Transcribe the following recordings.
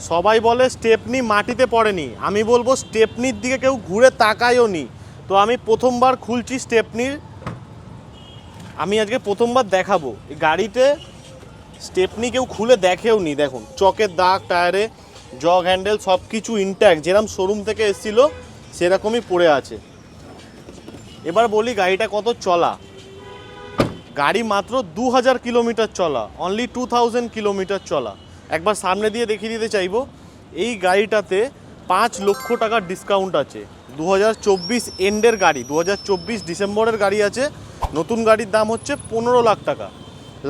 সবাই বলে স্টেপনি মাটিতে পড়েনি, আমি বলবো স্টেপনির দিকে কেউ ঘুরে তাকায়ও নি। তো আমি প্রথমবার খুলছি স্টেপনির, আমি আজকে প্রথমবার দেখাবো এই গাড়িতে স্টেপনি কেউ খুলে দেখেও নি। দেখুন চকের দাগ, টায়ারে জগ হ্যান্ডেল সব কিছু ইনট্যাক্ট, যেরকম শোরুম থেকে এসেছিলো সেরকমই পড়ে আছে। এবার বলি গাড়িটা কত চলা। গাড়ি মাত্র 2000 কিলোমিটার চলা, অনলি 2000 কিলোমিটার চলা। একবার সামনে দিয়ে দেখিয়ে দিতে চাইবো, এই গাড়িটাতে 5 লক্ষ টাকার ডিসকাউন্ট আছে। 2024 এন্ডের গাড়ি, 2024 ডিসেম্বরের গাড়ি আছে। নতুন গাড়ির দাম হচ্ছে 15 লাখ টাকা,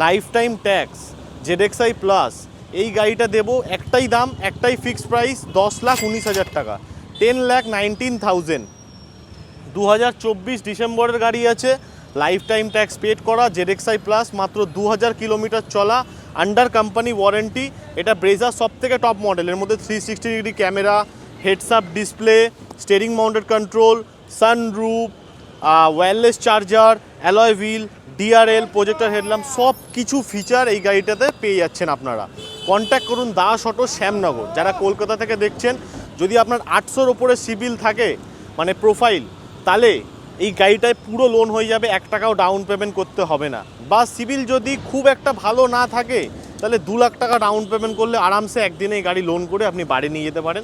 life time tax, ZXi plus. এই গাড়িটা দেবো একটাই দাম, একটাই ফিক্সড প্রাইস, 10,19,000 টাকা, 10,19,000। 2024 ডিসেম্বরের গাড়ি আছে, লাইফ টাইম ট্যাক্স পেড করা, ZXi প্লাস, মাত্র 2000 কিলোমিটার চলা, আন্ডার কোম্পানি ওয়ারেন্টি। এটা ব্রেজার সব থেকে টপ মডেল, এর মধ্যে 360 degree camera, heads up display, steering mounted control, sunroof, wireless charger, alloy wheel, DRL, projector headlamp, সব কিছু ফিচার এই গাড়িটাতে পেয়ে যাচ্ছেন আপনারা। কন্ট্যাক্ট করুন দাস অটো, শ্যামনগর। যারা কলকাতা থেকে দেখছেন, যদি আপনার 800-র ওপরে সিবিল থাকে, মানে প্রোফাইল, তাহলে এই গাড়িটায় পুরো লোন হয়ে যাবে, 1 টাকাও ডাউন পেমেন্ট করতে হবে না। বা সিবিল যদি খুব একটা ভালো না থাকে, তাহলে 2 লাখ টাকা ডাউন পেমেন্ট করলে আরামসে একদিনে এই গাড়ি লোন করে আপনি বাড়ি নিয়ে যেতে পারেন।